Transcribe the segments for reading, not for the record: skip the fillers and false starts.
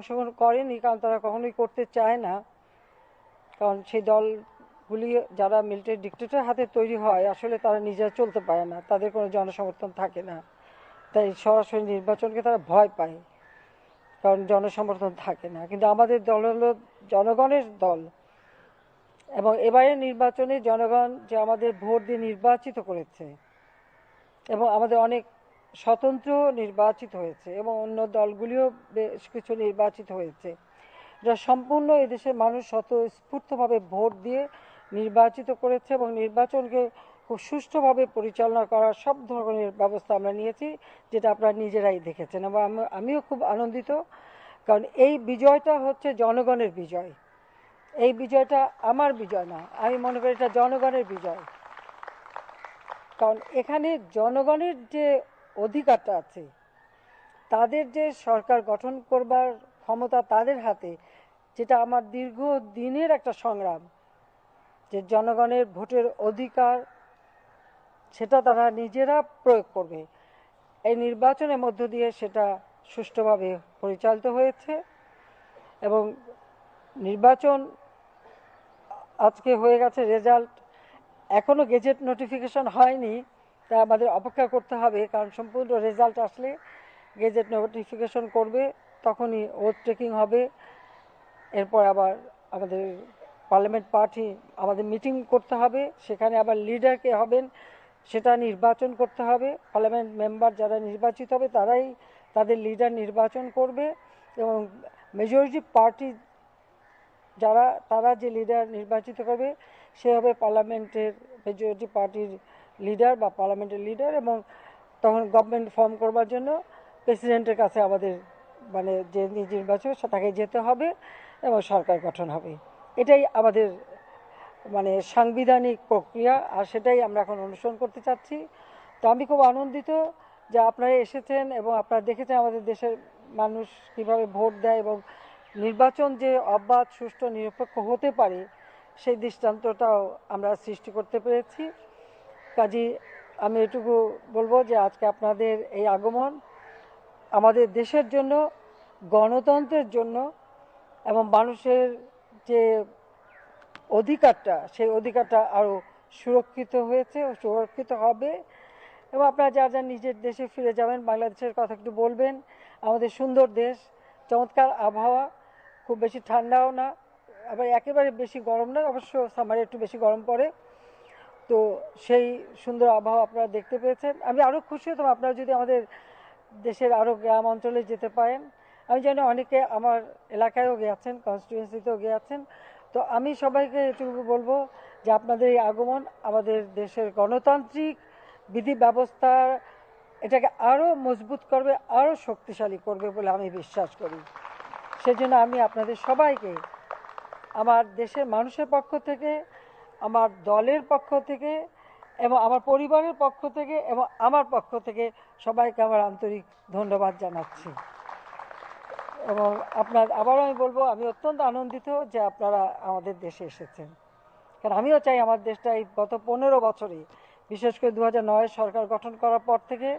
অংশগ্রহণ করেনি, কারণ তারা কখনোই করতে চায় না। কারণ সেই দলগুলি যারা মিলিটারি ডিক্টেটরের হাতে তৈরি হয়, আসলে তারা নিজেরা চলতে পারে না, তাদের কোনো জনসমর্থন থাকে না, তাই সরাসরি নির্বাচনকে তারা ভয় পায়, কারণ জনসমর্থন থাকে না। কিন্তু আমাদের দল হলো জনগণের দল, এবং এবারের নির্বাচনে জনগণ যে আমাদের ভোট দিয়ে নির্বাচিত করেছে, এবং আমাদের অনেক স্বতন্ত্র নির্বাচিত হয়েছে, এবং অন্য দলগুলিও বেশ কিছু নির্বাচিত হয়েছে, যা সম্পূর্ণ এদেশের মানুষ স্বতঃস্ফূর্তভাবে ভোট দিয়ে নির্বাচিত করেছে, এবং নির্বাচনকে খুব সুষ্ঠুভাবে পরিচালনা করার সব ধরনের ব্যবস্থা আমরা নিয়েছি, যেটা আপনারা নিজেরাই দেখেছেন। এবং আমিও খুব আনন্দিত, কারণ এই বিজয়টা হচ্ছে জনগণের বিজয়। এই বিজয়টা আমার বিজয় না, আমি মনে করি এটা জনগণের বিজয়। কারণ এখানে জনগণের যে অধিকারটা আছে, তাদের যে সরকার গঠন করবার ক্ষমতা তাদের হাতে, যেটা আমার দীর্ঘ দিনের একটা সংগ্রাম, যে জনগণের ভোটের অধিকার সেটা তারা নিজেরা প্রয়োগ করবে। এই নির্বাচনের মধ্য দিয়ে সেটা সুষ্ঠুভাবে পরিচালিত হয়েছে, এবং নির্বাচন আজকে হয়ে গেছে, রেজাল্ট এখনও গেজেট নোটিফিকেশন হয়নি, তা আমাদের অপেক্ষা করতে হবে, কারণ সম্পূর্ণ রেজাল্ট আসলে গেজেট নোটিফিকেশন করবে, তখনই ওথ টেকিং হবে। এরপর আবার আমাদের পার্লামেন্ট পার্টি আমাদের মিটিং করতে হবে, সেখানে আবার লিডার কে হবেন সেটা নির্বাচন করতে হবে। পার্লামেন্ট মেম্বার যারা নির্বাচিত হবে তারাই তাদের লিডার নির্বাচন করবে, এবং মেজরিটি পার্টি তারা যে লিডার নির্বাচিত করবে সে হবে পার্লামেন্টের মেজরিটি পার্টির লিডার বা পার্লামেন্টের লিডার, এবং তখন গভর্নমেন্ট ফর্ম করবার জন্য প্রেসিডেন্টের কাছে আমাদের যে নির্বাচন তাকে যেতে হবে, এবং সরকার গঠন হবে। এটাই আমাদের সাংবিধানিক প্রক্রিয়া, আর সেটাই আমরা এখন অনুসরণ করতে চাচ্ছি। তো আমি খুব আনন্দিত যে আপনারা এসেছেন, এবং আপনারা দেখেছেন আমাদের দেশের মানুষ কীভাবে ভোট দেয়, এবং নির্বাচন যে অবাধ, সুষ্ঠু, নিরপেক্ষ হতে পারে সেই দৃষ্টান্তটাও আমরা সৃষ্টি করতে পেরেছি। কাজেই আমি এটুকু বলবো যে আজকে আপনাদের এই আগমন আমাদের দেশের জন্য, গণতন্ত্রের জন্য, এবং মানুষের যে অধিকারটা, সেই অধিকারটা আরও সুরক্ষিত হয়েছে ও সুরক্ষিত হবে। এবং আপনারা যারা যারা নিজের দেশে ফিরে যাবেন, বাংলাদেশের কথা একটু বলবেন। আমাদের সুন্দর দেশ, চমৎকার আবহাওয়া, খুব বেশি ঠান্ডাও না, আবার একেবারে বেশি গরম না, অবশ্য সামারে একটু বেশি গরম পড়ে। তো সেই সুন্দর আবহাওয়া আপনারা দেখতে পেয়েছেন। আমি আরও খুশি হতাম আপনারা যদি আমাদের দেশের আরও গ্রাম অঞ্চলে যেতে পারেন। আমি জানি অনেকে আমার এলাকায়ও গিয়েছেন, কনস্টিটুয়েন্সিতেও গিয়েছেন। তো আমি সবাইকে এটুকু বলবো যে আপনাদের এই আগমন আমাদের দেশের গণতান্ত্রিক বিধি ব্যবস্থা এটাকে আরও মজবুত করবে, আরও শক্তিশালী করবে বলে আমি বিশ্বাস করি। সেজন্য আমি আপনাদের সবাইকে আমার দেশের মানুষের পক্ষ থেকে, আমার দলের পক্ষ থেকে, এবং আমার পরিবারের পক্ষ থেকে, এবং আমার পক্ষ থেকে সবাইকে আমার আন্তরিক ধন্যবাদ জানাচ্ছি। এবং আবারও আমি বলবো, আমি অত্যন্ত আনন্দিত যে আপনারা আমাদের দেশে এসেছেন, কারণ আমিও চাই আমার দেশটা এই গত 15 বছরে, বিশেষ করে 2009 সরকার গঠন করার পর থেকে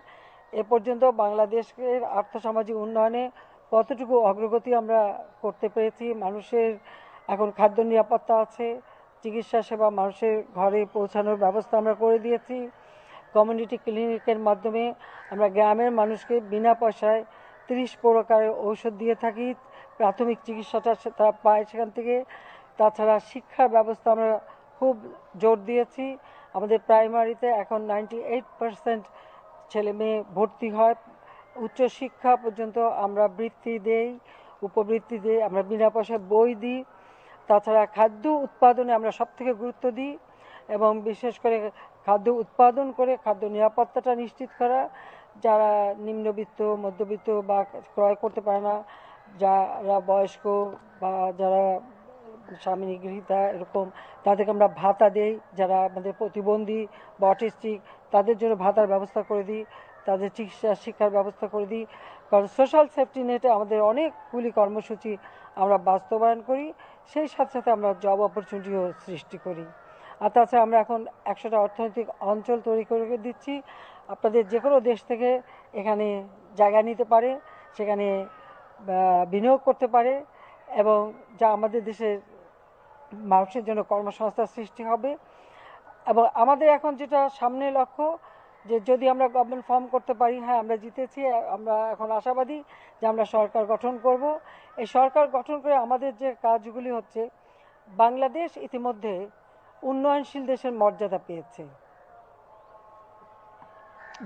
এ পর্যন্ত বাংলাদেশের আর্থসামাজিক উন্নয়নে কতটুকু অগ্রগতি আমরা করতে পেরেছি। মানুষের এখন খাদ্য নিরাপত্তা আছে, চিকিৎসা সেবা মানুষের ঘরে পৌঁছানোর ব্যবস্থা আমরা করে দিয়েছি। কমিউনিটি ক্লিনিকের মাধ্যমে আমরা গ্রামের মানুষকে বিনা পয়সায় 30 প্রকারের ঔষধ দিয়ে থাকি, প্রাথমিক চিকিৎসাটা তারা পায় সেখান থেকে। তাছাড়া শিক্ষার ব্যবস্থা আমরা খুব জোর দিয়েছি। আমাদের প্রাইমারিতে এখন 98% ছেলে মেয়ে ভর্তি হয়। উচ্চশিক্ষা পর্যন্ত আমরা বৃত্তি দেই, উপবৃত্তি দিই, আমরা বিনা পয়সায় বই দিই। তাছাড়া খাদ্য উৎপাদনে আমরা সবথেকে গুরুত্ব দিই, এবং বিশেষ করে খাদ্য উৎপাদন করে খাদ্য নিরাপত্তাটা নিশ্চিত করা। যারা নিম্নবিত্ত, মধ্যবিত্ত বা ক্রয় করতে পারে না, যারা বয়স্ক বা যারা স্বামী গৃহীতা এরকম, তাদেরকে আমরা ভাতা দেই। যারা আমাদের প্রতিবন্ধী বা অটিস্টিক, তাদের জন্য ভাতার ব্যবস্থা করে দিই, তাদের চিকিৎসা শিক্ষার ব্যবস্থা করে দিই। কারণ সোশ্যাল সেফটি নেটে আমাদের অনেকগুলি কর্মসূচি আমরা বাস্তবায়ন করি, সেই সাথে সাথে আমরা জব অপরচুনিটিও সৃষ্টি করি। আর তাছাড়া আমরা এখন 100টা অর্থনৈতিক অঞ্চল তৈরি করে দিচ্ছি। আপনাদের যে কোনো দেশ থেকে এখানে জায়গা নিতে পারে, সেখানে বিনিয়োগ করতে পারে এবং যা আমাদের দেশের মানুষের জন্য কর্মসংস্থান সৃষ্টি হবে। এবং আমাদের এখন যেটা সামনে লক্ষ্য, যে যদি আমরা গভর্নমেন্ট ফর্ম করতে পারি, হ্যাঁ আমরা জিতেছি, আমরা এখন আশাবাদী যে আমরা সরকার গঠন করব। এই সরকার গঠন করে আমাদের যে কাজগুলি হচ্ছে, বাংলাদেশ ইতিমধ্যে উন্নয়নশীল দেশের মর্যাদা পেয়েছে।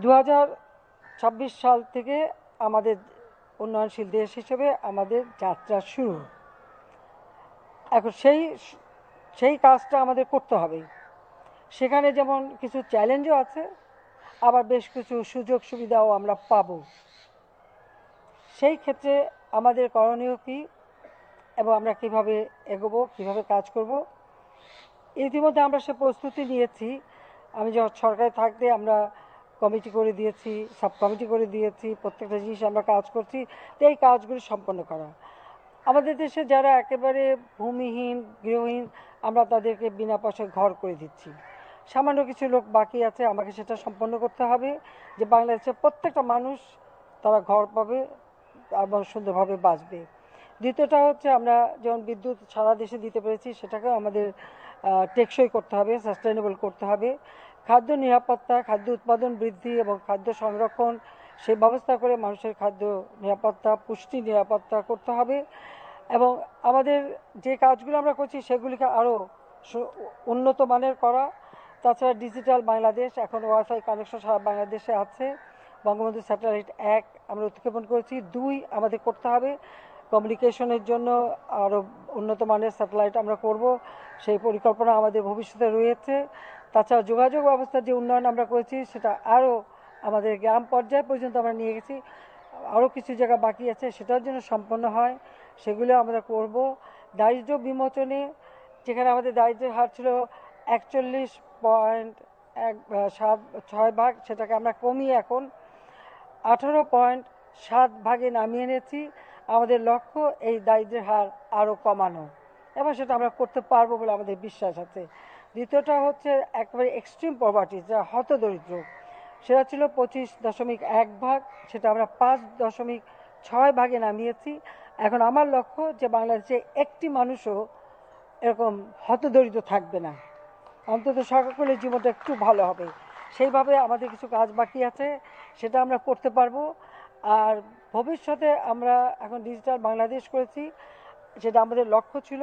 2026 সাল থেকে আমাদের উন্নয়নশীল দেশ হিসেবে আমাদের যাত্রা শুরু। এখন সেই কাজটা আমাদের করতে হবে। সেখানে যেমন কিছু চ্যালেঞ্জও আছে, আবার বেশ কিছু সুযোগ সুবিধাও আমরা পাব। সেই ক্ষেত্রে আমাদের করণীয় কী এবং আমরা কিভাবে এগোবো, কিভাবে কাজ করব, ইতিমধ্যে আমরা সে প্রস্তুতি নিয়েছি। আমি যখন সরকারে থাকতে আমরা কমিটি করে দিয়েছি, সাব কমিটি করে দিয়েছি, প্রত্যেকটা জিনিস আমরা কাজ করছি। তো এই কাজগুলি সম্পন্ন করা, আমাদের দেশে যারা একেবারে ভূমিহীন, গৃহহীন, আমরা তাদেরকে বিনা পয়সায় ঘর করে দিচ্ছি। সামান্য কিছু লোক বাকি আছে, আমাকে সেটা সম্পন্ন করতে হবে যে বাংলাদেশের প্রত্যেকটা মানুষ তারা ঘর পাবে এবং সুন্দরভাবে বাঁচবে। দ্বিতীয়টা হচ্ছে, আমরা যেমন বিদ্যুৎ সারা দেশে দিতে পেরেছি, সেটাকেও আমাদের টেকসই করতে হবে, সাস্টেনেবল করতে হবে। খাদ্য নিরাপত্তা, খাদ্য উৎপাদন বৃদ্ধি এবং খাদ্য সংরক্ষণ, সেই ব্যবস্থা করে মানুষের খাদ্য নিরাপত্তা, পুষ্টি নিরাপত্তা করতে হবে। এবং আমাদের যে কাজগুলো আমরা করছি সেগুলিকে আরও উন্নত মানের করা। তাছাড়া ডিজিটাল বাংলাদেশ, এখন ওয়াইফাই কানেকশন সারা বাংলাদেশে আছে। বঙ্গবন্ধু স্যাটেলাইট 1 আমরা উৎক্ষেপণ করেছি। 2 আমাদের করতে হবে, কমিউনিকেশনের জন্য আরও উন্নত মানের স্যাটেলাইট আমরা করব, সেই পরিকল্পনা আমাদের ভবিষ্যতে রয়েছে। তাছাড়া যোগাযোগ ব্যবস্থার যে উন্নয়ন আমরা করেছি, সেটা আরও আমাদের গ্রাম পর্যায় পর্যন্ত আমরা নিয়ে গেছি। আরও কিছু জায়গা বাকি আছে, সেটার জন্য সম্পন্ন হয়, সেগুলো আমরা করব। দারিদ্র্য বিমোচনে, যেখানে আমাদের দারিদ্র্যের হার ছিল 41.6 ভাগ, সেটাকে আমরা কমিয়ে এখন 18.7 ভাগে নামিয়ে এনেছি। আমাদের লক্ষ্য এই দারিদ্র্যের হার আরও কমানো, এবং সেটা আমরা করতে পারবো বলে আমাদের বিশ্বাস আছে। দ্বিতীয়টা হচ্ছে একেবারে এক্সট্রিম পভার্টি, যা হতদরিদ্র, সেটা ছিল 25.1 ভাগ, সেটা আমরা 5.6 ভাগে নামিয়েছি। এখন আমার লক্ষ্য যে বাংলাদেশে একটি মানুষও এরকম হতদরিদ্র থাকবে না, অন্তত সকলের জীবনটা একটু ভালো হবে। সেইভাবে আমাদের কিছু কাজ বাকি আছে, সেটা আমরা করতে পারবো। আর ভবিষ্যতে আমরা এখন ডিজিটাল বাংলাদেশ করেছি, সেটা আমাদের লক্ষ্য ছিল।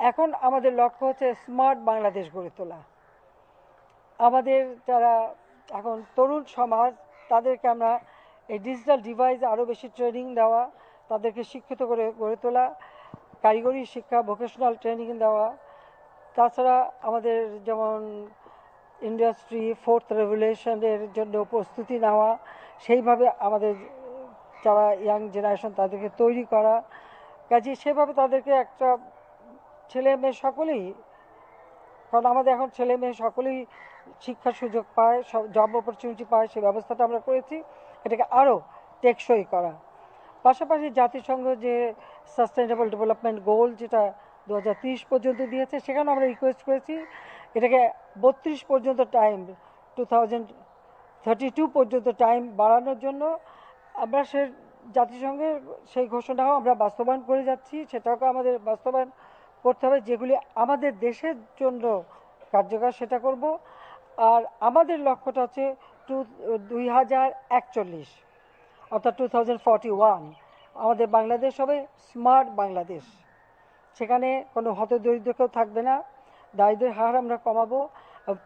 এখন আমাদের লক্ষ্য হচ্ছে স্মার্ট বাংলাদেশ গড়ে তোলা। আমাদের যারা এখন তরুণ সমাজ, তাদেরকে আমরা এই ডিজিটাল ডিভাইস আরও বেশি ট্রেনিং দেওয়া, তাদেরকে শিক্ষিত করে গড়ে তোলা, কারিগরি শিক্ষা, ভোকেশনাল ট্রেনিং দেওয়া। তাছাড়া আমাদের যেমন ইন্ডাস্ট্রি 4th রেভলিউশনের জন্য প্রস্তুতি নেওয়া, সেইভাবে আমাদের যারা ইয়াং জেনারেশন তাদেরকে তৈরি করা। কাজে সেভাবে তাদেরকে একটা ছেলে মেয়ে সকলেই, কারণ আমাদের এখন ছেলে মেয়ে সকলেই শিক্ষার সুযোগ পায়, সব জব অপরচুনিটি পায়, সেই ব্যবস্থাটা আমরা করেছি। এটাকে আরও টেকসই করা, পাশাপাশি জাতিসংঘ যে সাস্টেনেবল ডেভেলপমেন্ট গোল, যেটা 2030 পর্যন্ত দিয়েছে, সেখানে আমরা রিকোয়েস্ট করেছি এটাকে 32 পর্যন্ত টাইম, 2032 পর্যন্ত টাইম বাড়ানোর জন্য। আমরা জাতিসংঘের সেই ঘোষণাও আমরা বাস্তবায়ন করে যাচ্ছি, সেটাকে আমাদের বাস্তবায়ন করতে হবে। যেগুলি আমাদের দেশের জন্য কার্যকর, সেটা করব। আর আমাদের লক্ষ্যটা হচ্ছে 2041, অর্থাৎ 2041 আমাদের বাংলাদেশ হবে স্মার্ট বাংলাদেশ। সেখানে কোনো হতদরিদ্র কেউ থাকবে না, দারিদ্র্যের হার আমরা কমাবো,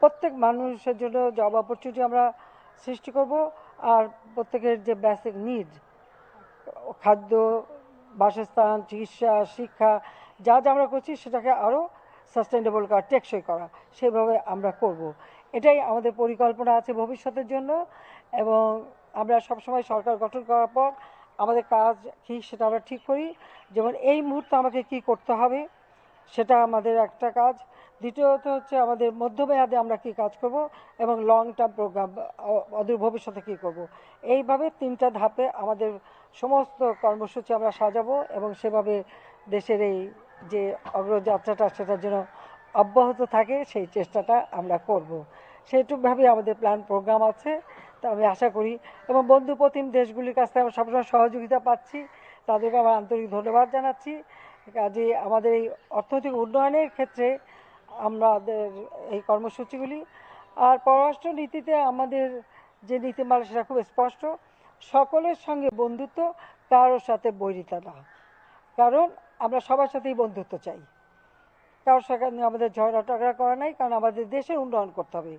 প্রত্যেক মানুষের জন্য জব অপরচুনিটি আমরা সৃষ্টি করব। আর প্রত্যেকের যে বেসিক নিড, খাদ্য, বাসস্থান, চিকিৎসা, শিক্ষা, যা যা আমরা করছি সেটাকে আরও সাস্টেনেবল করা, টেকসই করা, সেভাবে আমরা করব। এটাই আমাদের পরিকল্পনা আছে ভবিষ্যতের জন্য। এবং আমরা সবসময় সরকার গঠন করার পর আমাদের কাজ কী সেটা আমরা ঠিক করি। যেমন এই মুহূর্তে আমাকে কি করতে হবে, সেটা আমাদের একটা কাজ। দ্বিতীয়ত হচ্ছে আমাদের মধ্যমেয়াদে আমরা কি কাজ করব, এবং লং টার্ম প্রোগ্রাম, অদূর ভবিষ্যতে কী করব। এইভাবে 3টা ধাপে আমাদের সমস্ত কর্মসূচি আমরা সাজাবো, এবং সেভাবে দেশের এই যে অগ্রযাত্রাটা সেটার জন্য অব্যাহত থাকে, সেই চেষ্টাটা আমরা করব। সেইটুকভাবেই আমাদের প্ল্যান প্রোগ্রাম আছে। তা আমি আশা করি, এবং বন্ধুপ্রতিম দেশগুলির কাছ থেকে আমরা সবসময় সহযোগিতা পাচ্ছি, তাদেরকে আমার আন্তরিক ধন্যবাদ জানাচ্ছি। কাজে আমাদের এই অর্থনৈতিক উন্নয়নের ক্ষেত্রে আমাদের এই কর্মসূচিগুলি, আর পররাষ্ট্র নীতিতে আমাদের যে নীতিমালা সেটা খুব স্পষ্ট, সকলের সঙ্গে বন্ধুত্ব, কারোর সাথে বৈরিতা না, কারণ আমরা সবার সাথেই বন্ধুত্ব চাই, কারোর সঙ্গে আমাদের ঝগড়া টগড়া করা নাই, কারণ আমাদের দেশের উন্নয়ন করতে হবে।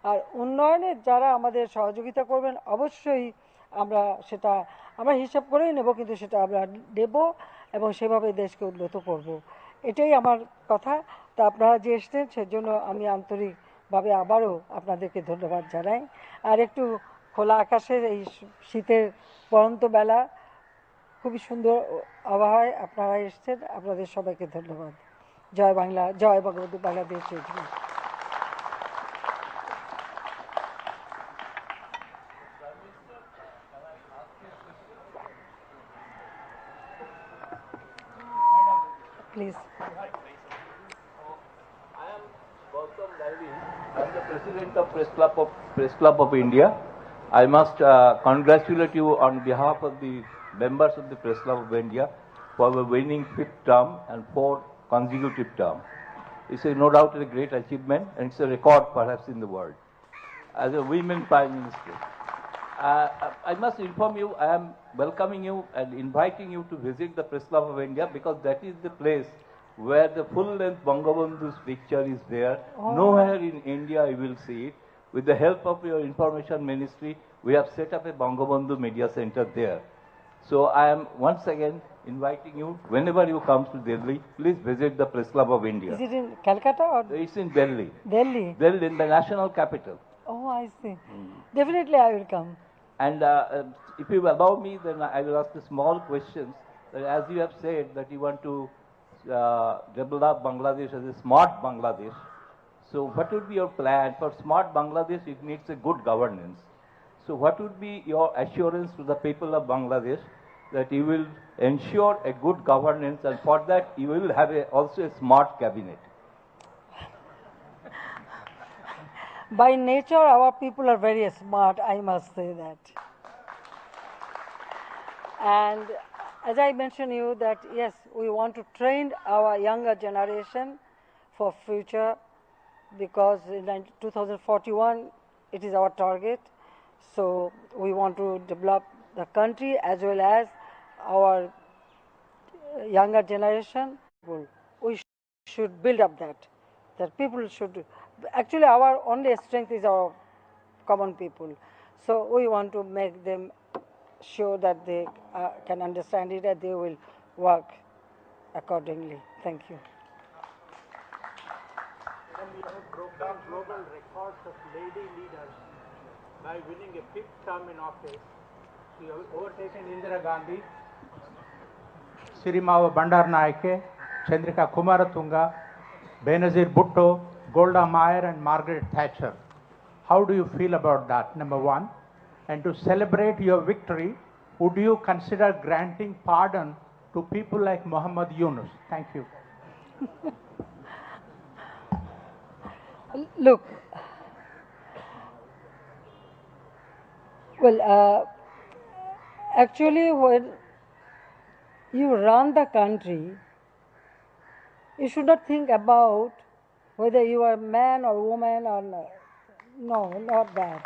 আর উন্নয়নে যারা আমাদের সহযোগিতা করবেন অবশ্যই আমরা হিসাব করেই নেব, কিন্তু সেটা আমরা নেব এবং সেভাবে দেশকে উন্নত করব। এটাই আমার কথা। তা আপনারা যে এসছেন সেজন্য আমি আন্তরিকভাবে আবারও আপনাদেরকে ধন্যবাদ জানাই। আর একটু খোলা আকাশের এই শীতের পড়ন্ত বেলা, খুবই সুন্দর আবহাওয়ায় আপনারা এসছেন, আপনাদের সবাইকে ধন্যবাদ। জয় বাংলা, জয় Bangabandhu Bangladesh. Please. I am Gautam Dalvi. I am the President of Press Club of India. I must congratulate you on behalf of the members of the Press Club of India for the winning 5th term and 4 consecutive term. It's no doubt a great achievement, and it's a record perhaps in the world. As a women Prime Minister, I must inform you, I am welcoming you and inviting you to visit the Press Club of India, because that is the place where the full-length Bangabandhu's picture is there. Oh. Nowhere in India you will see it. With the help of your information ministry, we have set up a Bangabandhu Media Center there. So I am once again inviting you, whenever you come to Delhi, please visit the Press Club of India. Is it in Calcutta or? It's in Delhi. Delhi. Delhi, in the national capital. Oh, I see. Definitely I will come. And if you allow me, then I will ask the small questions. As you have said that you want to develop Bangladesh as a smart Bangladesh. So what would be your plan for smart Bangladesh? It needs a good governance. So what would be your assurance to the people of Bangladesh that you will ensure a good governance, and for that you will have also a smart cabinet? By nature, our people are very smart, I must say that. And as I mentioned you that, yes, we want to train our younger generation for future, because in 2041, it is our target. So we want to develop the country as well as our younger generation. We should build up that people should, actually our only strength is our common people. So we want to make them sure that they can understand it and they will work accordingly. Thank you. We have broken global records of lady leaders by winning a 5th term in office. We have overtaken Indira Gandhi, Sirimava Bandaranaike, Chandrika Kumaratunga, Benazir Bhutto, Golda Meir and Margaret Thatcher. How do you feel about that, number one? And to celebrate your victory, would you consider granting pardon to people like Muhammad Yunus? Thank you. Look, well, actually when you run the country, you should not think about whether you are man or woman or no, not that.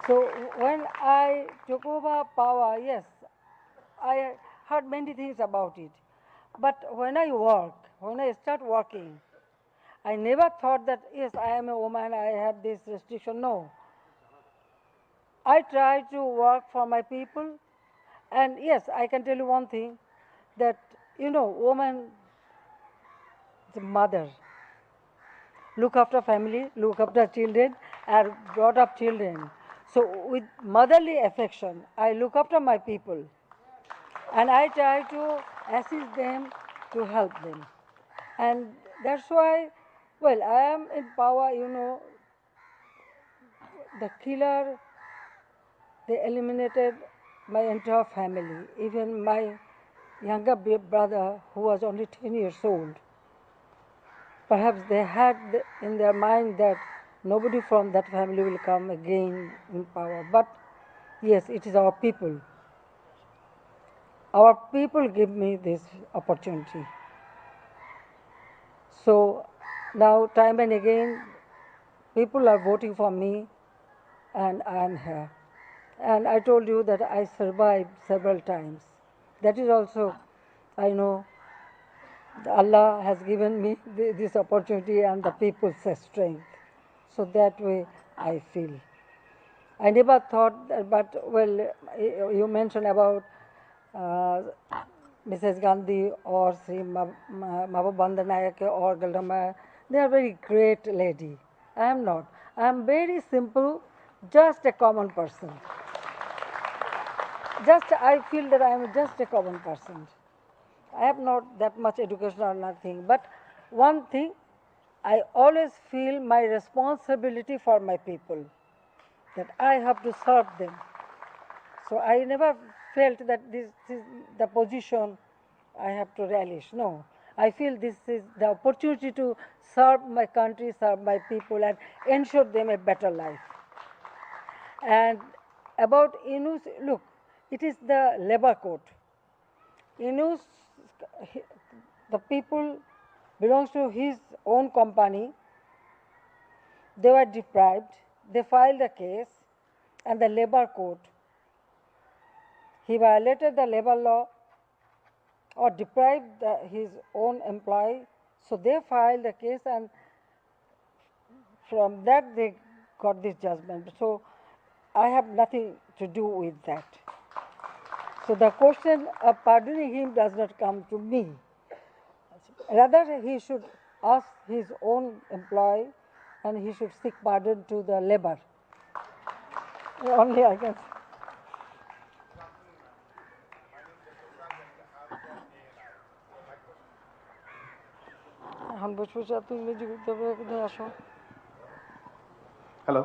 So when I took over power, yes, I heard many things about it. But when I start working, I never thought that, yes, I am a woman, I have this restriction. No. I try to work for my people. And yes, I can tell you one thing, that, woman is a mother. Look after family, look after children, and brought up children. So with motherly affection, I look after my people. And I try to assist them, to help them. And that's why, well, I am in power, the killer, they eliminated my entire family, even my younger brother, who was only 10 years old. Perhaps they had in their mind that nobody from that family will come again in power. But yes, it is our people. our people give me this opportunity. So now, time and again, people are voting for me, and I am here. And I told you that I survived several times. That is also, I know, Allah has given me this opportunity and the people's strength. So that way I feel. I never thought that, but well, you mentioned about uh, Mrs. Gandhi or Sri Mahabubanda Nayak or Galdama. They are very great lady. I am not. I am very simple, just a common person. Just I feel that I am just a common person. I have not that much education or nothing. But one thing, I always feel my responsibility for my people, that I have to serve them. So I never felt that this is the position I have to relish. No, I feel this is the opportunity to serve my country, serve my people, and ensure them a better life. And about Inus, look, it is the labor code. Inus, the people belongs to his own company. They were deprived. They filed a case, and the labor code. He violated the labor law or deprived his own employee. So they filed a case, and from that they got this judgment. So I have nothing to do with that. So the question of pardoning him does not come to me. Rather, he should ask his own employee and he should seek pardon to the labor. Only I can. এখন বসে বসে তুমি music কোথায় আসো Hello.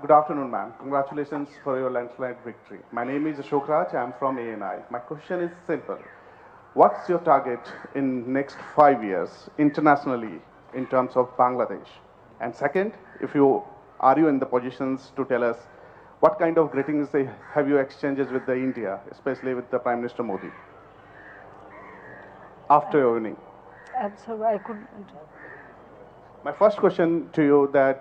Good afternoon, ma'am. Congratulations for your landslide victory. My name is Ashok Raj. I'm from ANI. My question is simple. What's your target in next 5 years internationally in terms of Bangladesh? And second, if you are you in the positions to tell us what kind of greetings have you exchanges with the India, especially with the Prime Minister Modi after your winning? I'm sorry, I couldn't. My first question to you that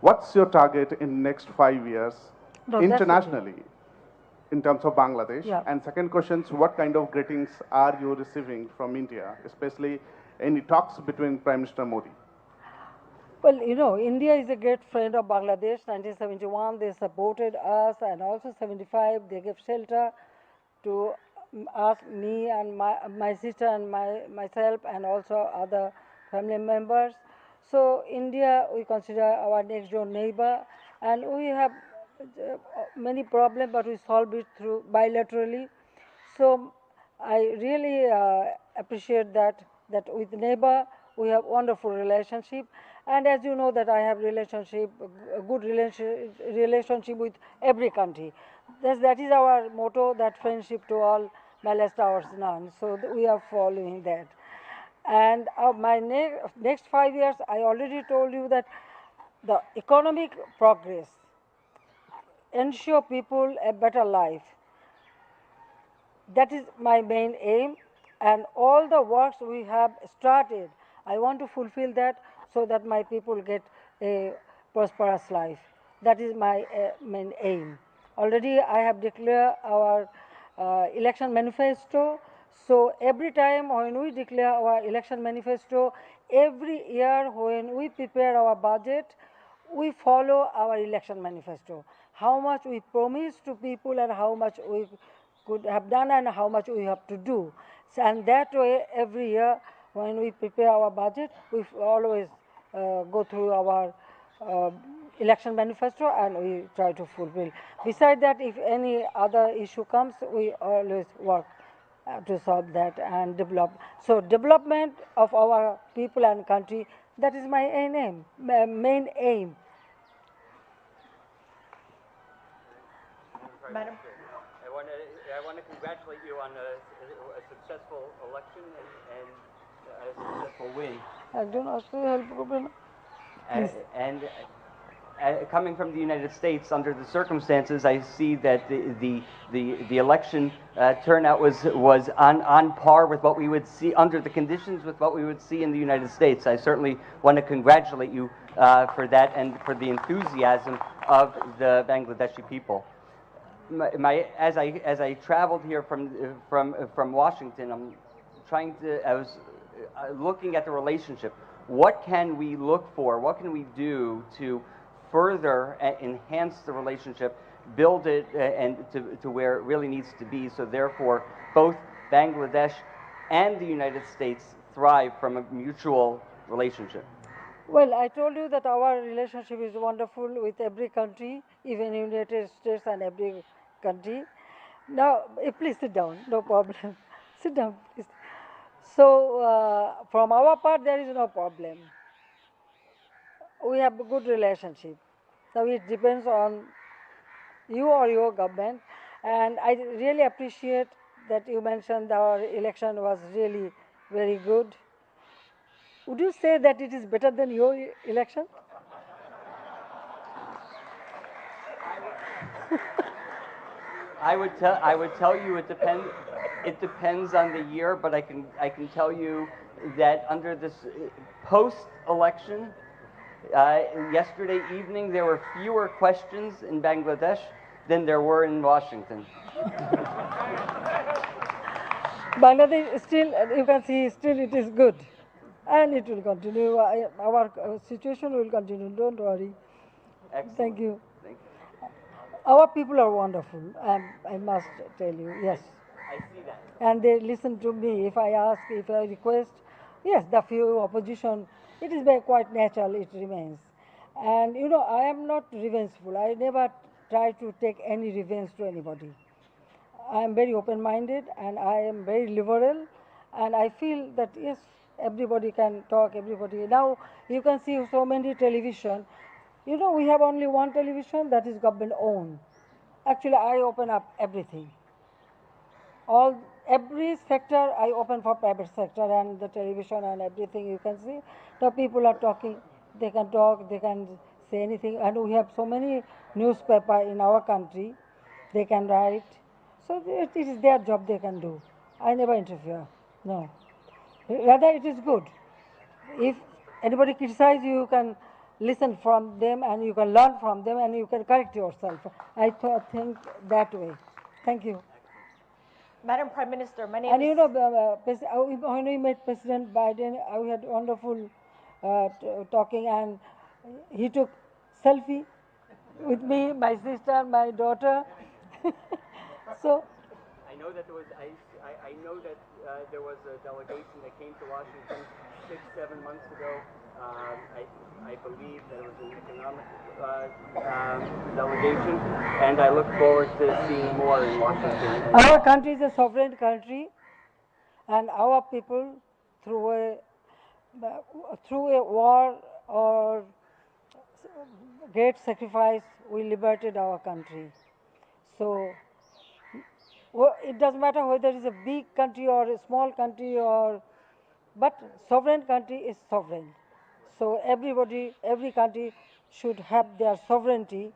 what's your target in next 5 years No, that's okay. internationally in terms of Bangladesh? Yeah. And second question is what kind of greetings are you receiving from India, especially any talks between Prime Minister Modi? Well, you know, India is a great friend of Bangladesh. 1971, they supported us, and also 75, they gave shelter to us, me and my sister and myself, and also other family members. So India, we consider our next door neighbor, and we have many problems, but we solve it through bilaterally. So I really appreciate that with neighbor we have wonderful relationship, and as you know that I have a good relationship with every country. That is our motto, that friendship to all, molest ours none. So we are following that. And my next 5 years, I already told you that the economic progress, ensure people a better life. That is my main aim, and all the works we have started, I want to fulfill that so that my people get a prosperous life. That is my main aim. Already I have declared our election manifesto. So every time when we declare our election manifesto, every year when we prepare our budget, we follow our election manifesto. How much we promise to people and how much we could have done and how much we have to do. So, and that way, every year when we prepare our budget, we always go through our election manifesto and we try to fulfill. Besides that, if any other issue comes, we always work to solve that and develop. So development of our people and country, that is my main aim. Madam. I want to congratulate you on a successful election and a successful win. একজন আসলে help করবে না And coming from the United States, under the circumstances, I see that the election turnout was on par with what we would see under the conditions with what we would see in the United States. I certainly want to congratulate you for that and for the enthusiasm of the Bangladeshi people. As I traveled here from Washington, I was looking at the relationship. What can we look for? What can we do to further enhance the relationship, build it and to where it really needs to be, so therefore both Bangladesh and the United States thrive from a mutual relationship? Well, I told you that our relationship is wonderful with every country, even United States and every country. Now, please sit down, no problem. Sit down, please. So, from our part, there is no problem. We have a good relationship. So, it depends on you or your government. And I really appreciate that you mentioned our election was really very good. Would you say that it is better than your election? I would tell you it depends on the year, but I can tell you that under this post-election, yesterday evening there were fewer questions in Bangladesh than there were in Washington. Bangladesh still, you can see, still it is good, and it will continue. Our situation will continue. Don't worry. Excellent. Thank you. Thank you. Our people are wonderful. I must tell you, yes. I see that. And they listen to me. If I ask, if I request, yes, the few opposition, it is very quite natural. It remains. And you know, I am not revengeful. I never try to take any revenge to anybody. I am very open-minded and I am very liberal, and I feel that yes, everybody can talk, everybody. Now you can see so many television. You know, we have only one television that is government owned. Actually, I open up everything. Every sector I open for private sector, and the television and everything you can see. The people are talking. They can talk. They can say anything. And we have so many newspaper in our country. They can write. So it is their job they can do. I never interfere. No. Rather, it is good. If anybody criticizes you, you can listen from them and you can learn from them and you can correct yourself. I think that way. Thank you. Madam Prime Minister, my name And is... you know, when we met President Biden, we had wonderful talking, and he took selfie with me, my sister, my daughter. So I know that there was a delegation that came to Washington 6-7 months ago. I believe that it was an economic delegation, and I look forward to seeing more in Washington. our country is a sovereign country, and our people, through a war or great sacrifice, we liberated our country. So it doesn't matter whether it's a big country or a small country, but sovereign country is sovereign. So every country should have their sovereignty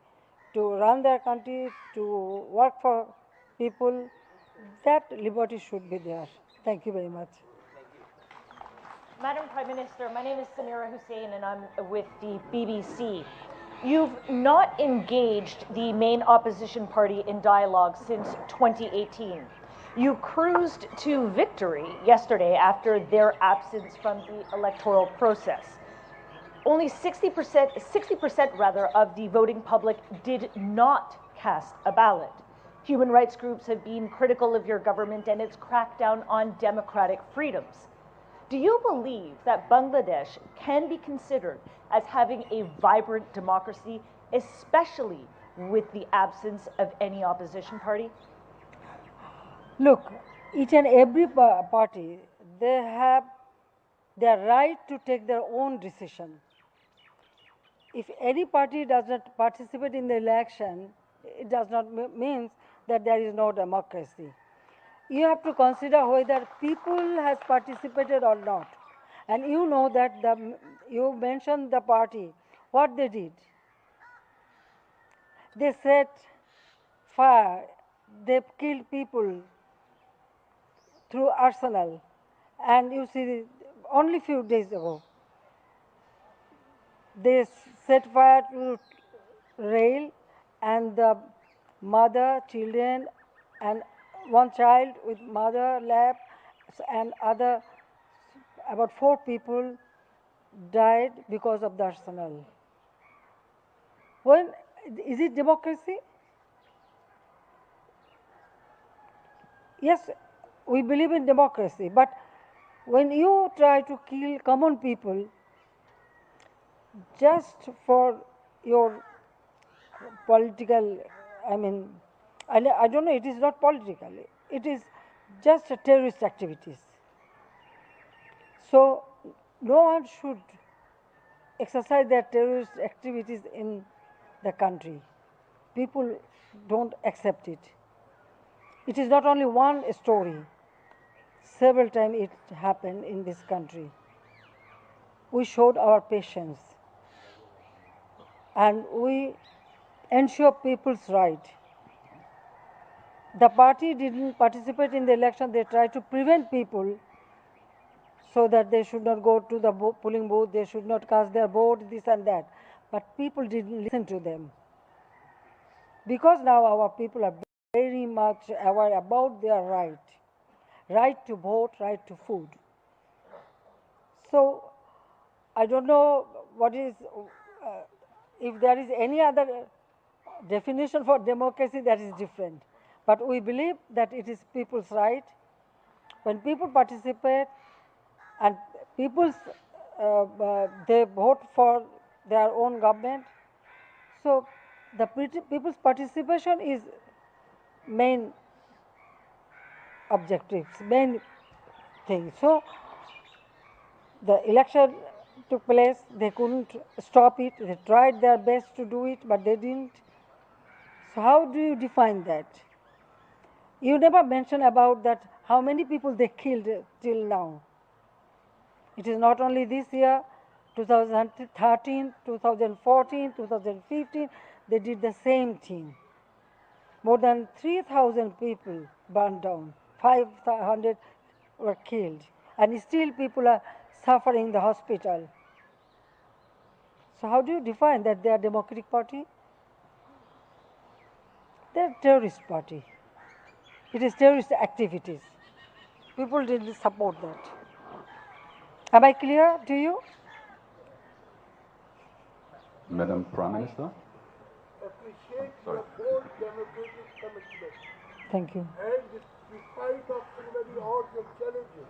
to run their country, to work for people. That liberty should be there. Thank you very much. Madam Prime Minister, my name is Samira Hussain and I'm with the BBC. You've not engaged the main opposition party in dialogue since 2018. You cruised to victory yesterday after their absence from the electoral process. Only 60% rather, of the voting public did not cast a ballot. Human rights groups have been critical of your government and its crackdown on democratic freedoms. Do you believe that Bangladesh can be considered as having a vibrant democracy, especially with the absence of any opposition party? Look, each and every party, they have their right to take their own decision. If any party does not participate in the election, it does not mean that there is no democracy. You have to consider whether people has participated or not. And you know that you mentioned the party, what they did. they set fire, they killed people through arsenal. And you see, only few days ago, they set fire to rail, and the mother, children, and one child with mother lap, and other, about 4 people died because of the arsenal. When, is it democracy? Yes, we believe in democracy, but when you try to kill common people just for your political, I mean, I don't know, it is not political, it is just a terrorist activities. So no one should exercise their terrorist activities in the country. People don't accept it. It is not only one story. Several times it happened in this country. We showed our patience and we ensure people's right. The party didn't participate in the election. They tried to prevent people so that they should not go to the polling booth, they should not cast their vote, this and that. But people didn't listen to them. Because now our people are very much aware about their right to vote, right to food. So I don't know what is, if there is any other definition for democracy that is different. But we believe that it is people's right. When people participate and people's, they vote for their own government, so the people's participation is main objectives, main thing. So the election took place, they couldn't stop it, they tried their best to do it, but they didn't. So how do you define that? You never mention about that, how many people they killed till now. It is not only this year, 2013, 2014, 2015, they did the same thing. More than 3,000 people burned down, 500 were killed, and still people are suffering in the hospital. So how do you define that they are Democratic Party? They are terrorist party. It is terrorist activities. People didn't support that. Am I clear to you? Madam Prime Minister. Appreciate your bold democratic commitment. Thank you. And despite of so many odds and challenges,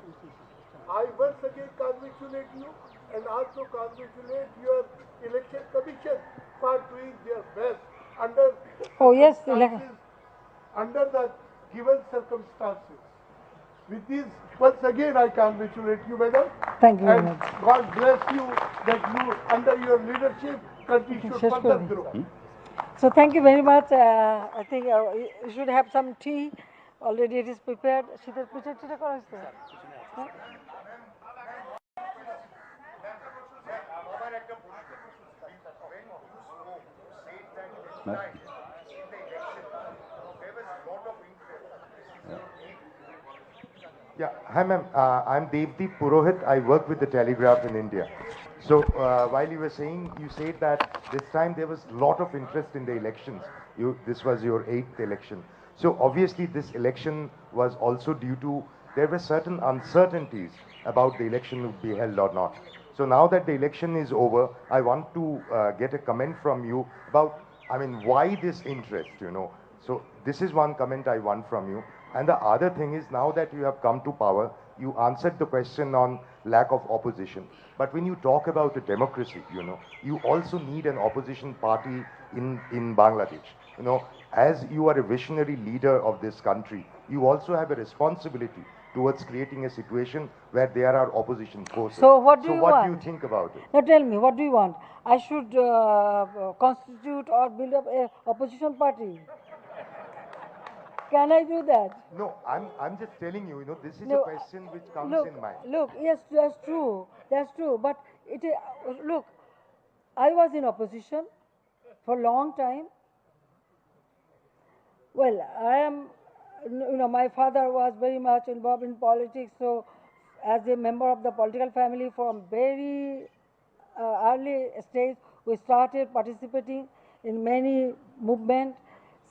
I once again congratulate you and also congratulate your election commission for doing their best under Oh, yes, under the given circumstances. With this, once again I congratulate you, madam. Thank you very And much. God bless you that you, under your leadership, country should further grow. So thank you very much. I think you should have some tea. Already it is prepared. শীতের পিঠে টিঠে করা হয়েছে? হ্যাঁ? Yeah, hi ma'am. I'm Devdeep Purohit. I work with the Telegraph in India. So while you were saying, you said that this time there was a lot of interest in the elections. This was your 8th election. So obviously this election was also due to, there were certain uncertainties about the election would be held or not. So now that the election is over, I want to get a comment from you about, I mean, why this interest, you know? So this is one comment I want from you. And the other thing is, now that you have come to power, you answered the question on lack of opposition. But when you talk about a democracy, you know, you also need an opposition party in Bangladesh. You know, as you are a visionary leader of this country, you also have a responsibility towards creating a situation where there are opposition forces. So what do you what want? do you think about it? Now tell me, what do you want? I should constitute or build up a opposition party. Can I do that? No, I'm just telling you, you know, this is No, a question which comes look, in mind. Look, yes, that's true. That's true. But look, I was in opposition for a long time. Well, I am, my father was very much involved in politics, so as a member of the political family from very early stage, we started participating in many movements.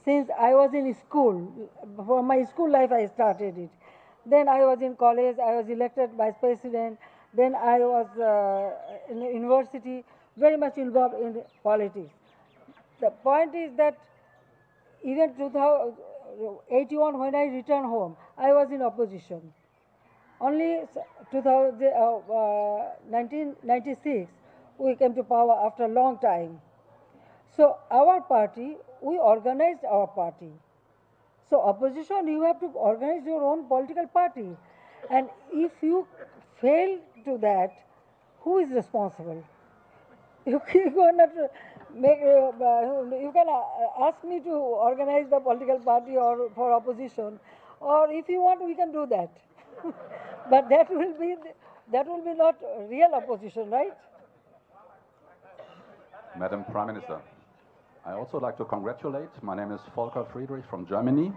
Since I was in school, from my school life I started it. Then I was in college, I was elected vice president. Then I was in university, very much involved in politics. The point is that even 2081, when I returned home, I was in opposition. Only 1996, we came to power after a long time. So our party, we organized our party. So opposition, you have to organize your own political party. And if you fail to that, who is responsible? You cannot make, you can ask me to organize the political party or for opposition, or if you want, we can do that. But that will be not real opposition, right? Madam Prime Minister, I also like to congratulate. My name is Volker Friedrich from Germany,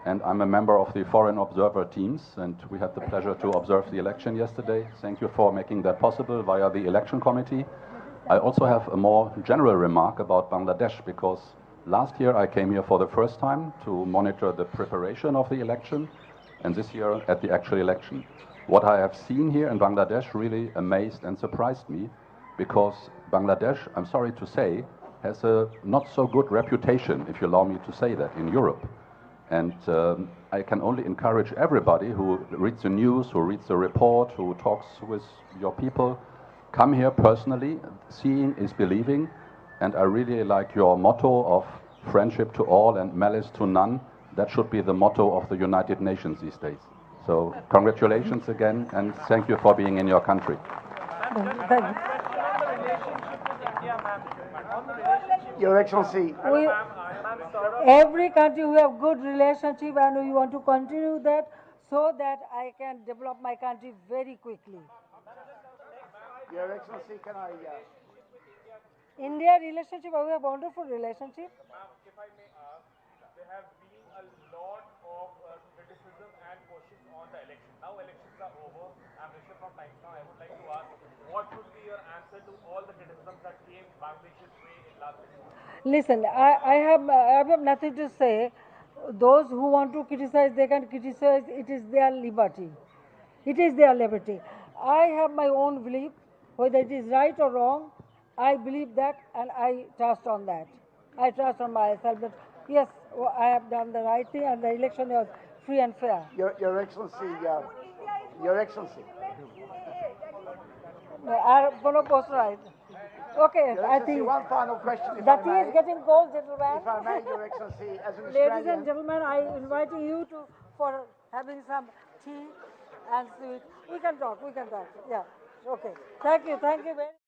and I'm a member of the Foreign Observer teams, and we had the pleasure to observe the election yesterday. Thank you for making that possible via the election committee. I also have a more general remark about Bangladesh, because last year I came here for the first time to monitor the preparation of the election, and this year at the actual election. What I have seen here in Bangladesh really amazed and surprised me, because Bangladesh, I'm sorry to say, has a not so good reputation, if you allow me to say that, in Europe. And I can only encourage everybody who reads the news, who reads the report, who talks with your people, come here personally. Seeing is believing, and I really like your motto of friendship to all and malice to none. That should be the motto of the United Nations these days. So congratulations again, and thank you for being in your country. Thank you. Your Excellency, Every country we have good relationship, and we want to continue that so that I can develop my country very quickly. Your Excellency, can I? India relationship, we have wonderful relationship. If I may ask, there have been a lot of criticism and questions on the election. Now elections are over. I'm Rishabh from Times Now. I would like to ask, what would be your answer to all the criticisms that came Bangladesh's way in last 6 months? Listen, I have nothing to say. Those who want to criticize, they can criticize. It is their liberty. It is their liberty. I have my own belief, whether it is right or wrong. I believe that, and I trust on that. I trust on myself that yes, I have done the right thing, and the election was free and fair. Your Excellency, Your Excellency. I have no post right. Okay, Your I Excellency, think one final question, if the I tea may. is getting cold, gentlemen. If I may, Your Excellency, as an Ladies Australian. and gentlemen, I invite you to for having some tea and sweet. We can talk. Yeah. Okay. Thank you. Thank you very much.